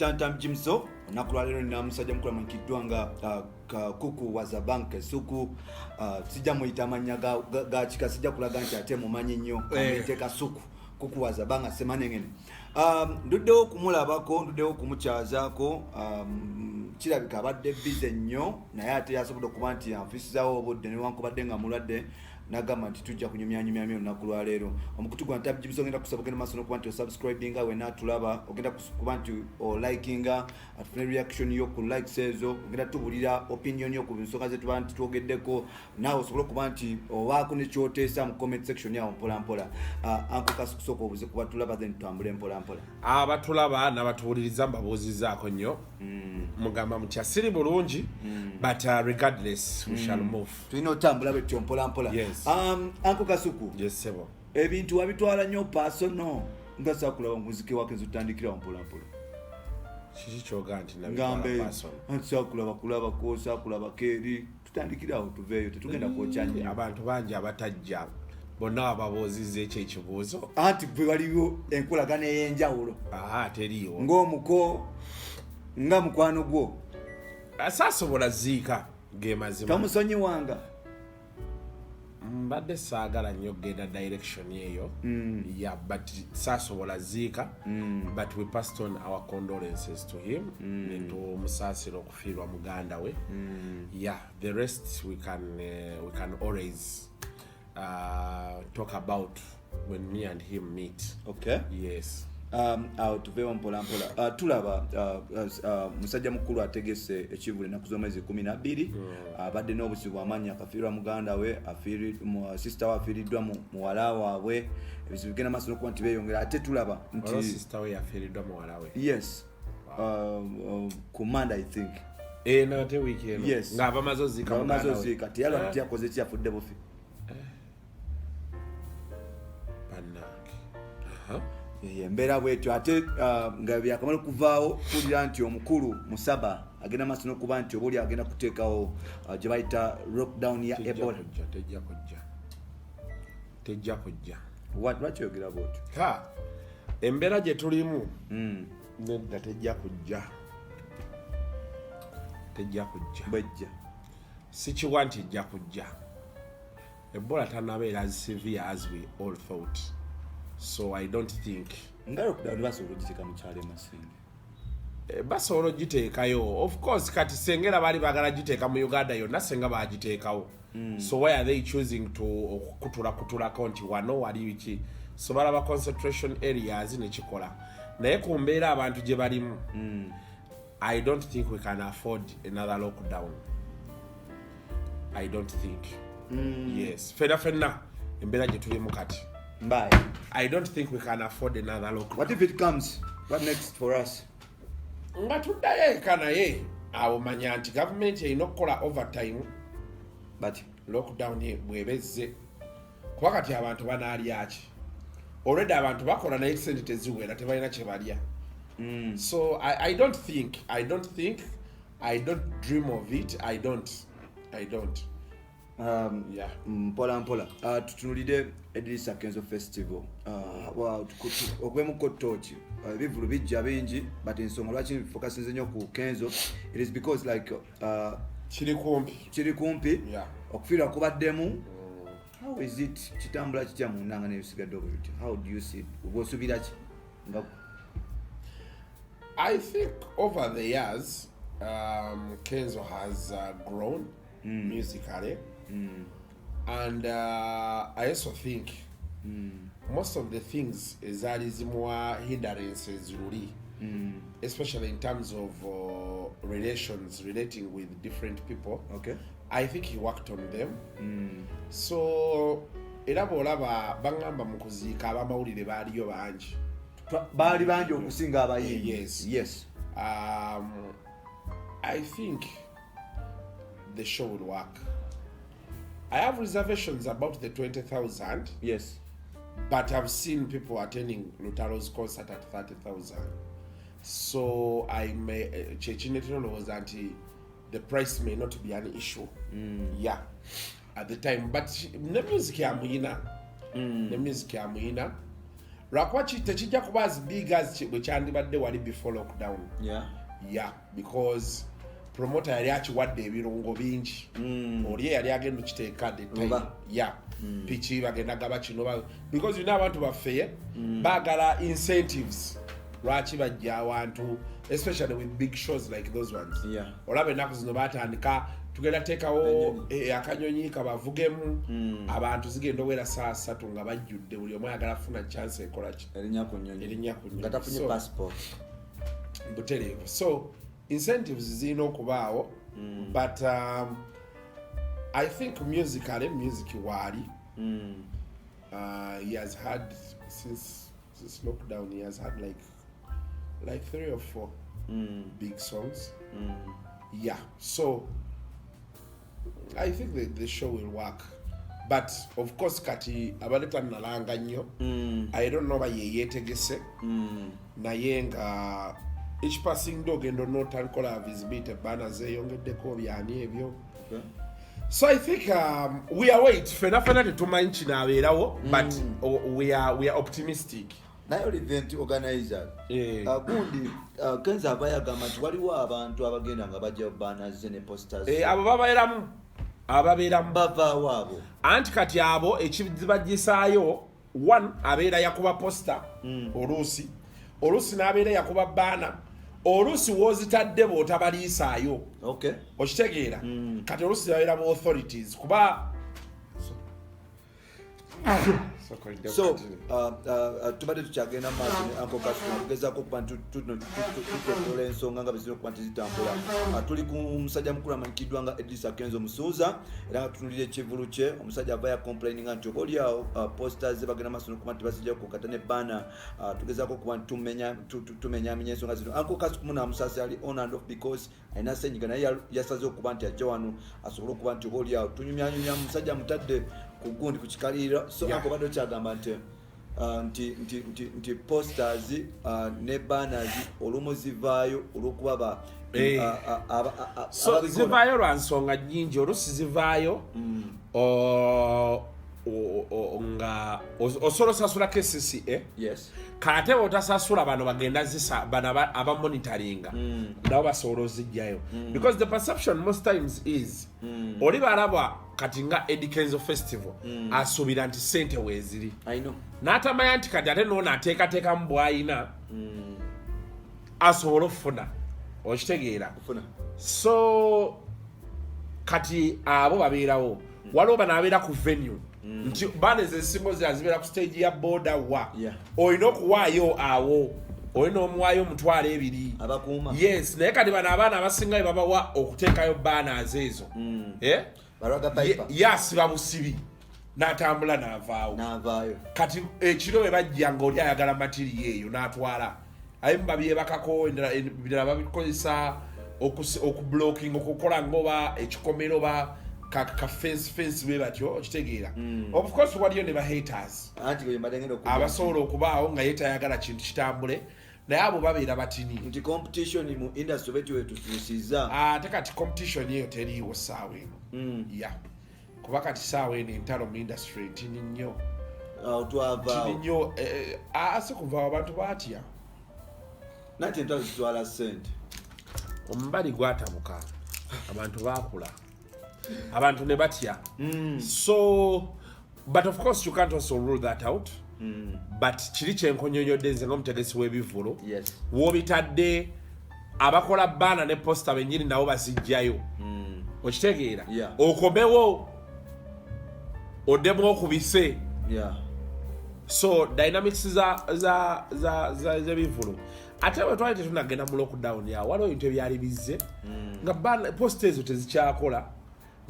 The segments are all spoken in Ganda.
Tantam Jimso nakulwa na musajja mukulu amanyikiddwa nga Kuku waza bank Suku sijja muyita amanya ga kika sijja kulaga nti ate mumanyi nnyo kamuyite Kasuku Kuku waza banga semanengene nduddewo kumulabako nduddewo kumukyazaako kirabika abadde bize nnyo naye ate yasobodde okuba nti anfisizawo obudde newankubadde nga mulwadde nagamba nti tujja kunyumyanyumya olunaku lwa leero omukutu gwa Tantam Jimso ogenda kusaba ogenda maaso n'okuba nti osubscribinga wena tulaba ogenda kuba nti olikinga atufune reaction yo ku likes ezo ogenda tubulira opinion yo ku nsonga ze tuba nti twogeddeko naawe osobola okuba nti owaako ne kyoteesa mu comment section yawo mpolampola Uncle Kasuku sooka obuze kuba tulaba then tutambule mpolampola abatulaba n'abatuwuliriza mbabuuzizaako nnyo mugamba mukyasiri bulungi but regardless we shall move tulina otambula bwetyo mpolampola. Yes. Uncle Kasuku. Yes sebo. Ebintu wabitwala nnyo personal nga sakulaba muziki wake zutandikira mpolampola. Kiki kyoga nti nabitwala personal. Sakulaba kulaba ko sakulaba keri tutandikira awo tuveeyo tetugenda kwokyanye abantu bangi abatajja bonna ababuuzizza ekyo ekibuuzo anti bwe waliwo enkolagana ey'enjawulo teriiwo ng'omuko nga mukwano gwo saasobola ziika ge mazima tamusonyiwanga mbadde saagala nnyo genda direction eyo yeah but saasobola ziika but we passed on our condolences to him netumusaasira okufiirwa muganda we yeah the rest we can always talk about when me and him meet. Okay. Yes. Tuveewo mpolampola tulaba musajja mukulu ategese Ekivulu ennaku z'omwezi 12 abadde n'obuzibu amaanyi akafiirwa muganda we sister we afiiriddwa muwala waabwe ebizibu bigenda maaso n'okuba nti beeyongera ate tulaba nti sister we yafiiriddwa muwala we yes command I think nate weekend yes ng'abamaze oziika tiyalwa nti yakoze ki yafudde bufi embeera bwetyo ate nga byakamala okuvaawo tulira nti omukulu musaba agenda maaso n'okuba nti obaoli agenda kuteekawo gye bayita lockdown ya Ebola tejja kujja lwakyogera bwotyo embeera gye tulimu nedda tejja kujja bwejja sikiwa nti ejja kujja Ebola tanabeera as severe as we all thought. So I don't think basobola ogiteeka mu kyalo Masenge basobola ogiteekayo of course kati sengera baali baagala giteeka mu Uganda yonna senga baagiteekawo so why are they choosing to kutulako nti wano wali biki so balaba concentration areas nekikola naye ku mbeera abantu gye balimu I don't think we can afford another lockdown. I don't think yes fenna embeera gye tulimu kati bye. I don't think we can afford another lockdown. What if it comes? What next for us? Nga tuddayo eka naye awo manya nti government erina okukola overtime but lockdown bwebezze kuba kati abantu banaalya ki already abantu bakola naye sente teziwera tebalina kye balya so I don't think I don't dream of it I don't yeah mpola tutunulide Eddy Kenzo Festival okwemu tochi bivulu bijja bingi but ensonga lwaki focusinze nnyo ku Kenzo it is because like kiri kumpi yeah okufiirwa kubaddemu how is it kitambula kitya mu nnanga n'ebisigadde obutyo how do you see it obwosubira ki I think over the years Kenzo has grown musically and I also think most of the things is more hindrances really especially in terms of relations relating with different people. Okay. I think he worked on them so era bolaba bangamba mu kuziika abamawulire baali bangi okusinga abayimbi. Yes. I think the show will work. I have reservations about the 20,000. Yes. But I've seen people attending Lutaro's concert at 30,000. So I may was that the price may not be an issue. Yeah. At the time. But the music lwakuba tekijja kuba as big as bwe kyandibadde wali before lockdown. Yeah, because promoter yali akiwadde ebirungo bingi. Oli yali agenda okiteeka detail. Yeah. Pichi bagenda gaba kino because you know abantu baffe bagala incentives lwaki bajja awantu especially with big shows like those ones. Olaba ennaku zino batandika tugenda teekawo akanyonyi kabavugemu abantu zigenda owera saa 3 nga bajjudde buli omu ayagala funa chance ekola erinnya ku nnyonyi nga tafunye passport butereevu. So incentives zirina okubaawo but I think musically music wali he has had since lockdown he has had like 3 or 4 big songs. Yeah, so I think the show will work, but of course kati abaleta nalanga nnyo. I don't know ba yeyetegese naye nga each passing dog endo not alcohol visibility bana zeyongeddeko byani ebyo. So I think we are wait fena tetumanyi kinabeerawo but we are optimistic. Naye event organizer gundi Kenzo abayagamba nti waliwo abantu abagenda nga bajja banners ne posters. Abo babeeramu bavaawo abo anti kati abo ekibajisaayo one abeera yakuba poster oluusi n'abeera yakuba baana oluusi wozitadde bw'otabaliisaayo. Okitegeera kati oluusi babeera mu authorities kuba so tubadde tukyagenda maaso ne Uncle Kasuku tugezaako okuba tutola ensonga nga bezina okuba nti zitambula. Tuli ku musajja mukulu amanyikiddwa nga Eddy Kenzo Musouza era nga tutunulira ekivulu kye omusajja ava complaininga nti obaoliawo posters bagenda maaso n'okuba nti bazijja kukata ne baana. Tugezaako okuba nti tumenyamenya ensonga zino. Uncle Kasuku munaamusaasi ali on and off because alina ssenyiga naye yasaze okuba nti ajja wano asobole okuba nti obaoliawo tunyumyanyumya musajja mutadde kugundi kukikalira. So ako bado kyagamba nti posters ne banners olumu zivaayo olw'okuba so zivaayo lwa nsonga nnyingi. Oluusi zivaayo nga osobola osasula KCCA kate bw'otasasula bano bagenda bano abamonitoringa nabo basobola ozijjayo because the perception most times is oli balaba kati nga Eddy Kenzo Festival asuubira nti ssente weeziri n'atamanya nti kati ate noono ateekateekamu bw'ayina asobola okufuna. Okitegeera so kati abo babeerawo waliwo bano abeera ku venue nti banners ezisinga zibeera ku stage ya boda wa olina okuwaayo awo olina omuwaayo $2,200 yes naye kati bano abaana abasingayo babawa okuteekayo banners ezo yasiba busibi n'atambula n'avaayo kati ekiro bwe bajja nga oli ayagala matiri eyo n'atwala ayimu babyebakako ebirala babikozesa okublocking okukola ngoba ekikomero ba ka fence bwe batyo okitegeera. Of course waliyo ne ba haters abasobola okubaawo nga yeetayagala kintu kitambule naye abo babeera batini nti competition mu industry betu wetusuusiza ate kati competition eyo teriiwo ssaawa eno kuba kati ssaawa eno entalo mu industry ntini nnyo ase kuvaawo abantu baatya nati entalo zitwala ssente omubali gwatabuka abantu baakula abantu ne batya so but of course you can't also rule that out but kiri kyenkonyonyodde nze ng'omutegesi w'ebivulu w'obitadde abakola baana ne posta bennyini nabo bazijjayo okitegeera okomewo oddemu okubise so dynamics z'ebivulu ate bwe twali tetunagenda mu lockdown yawo waliwo ebintu ebyali bizze nga posta ezo tezikyakola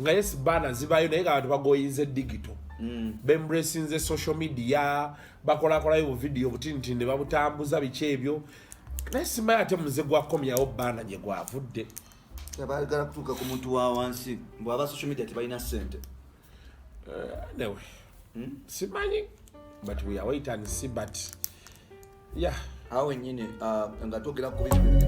nga yes baana zibayo naye nga abantu bagoyinze digital bembracinze social media bakolakolayo video butiniti ne babutambuza biki ebyo naye simanyi ate muze gwakomyawo baana gye gwavudde baagala kutuuka ku muntu wa wansi bw'aba social media tebalina ssente newe simanyi but we are wait and see but yeah awo nyine nga twogera ku bintu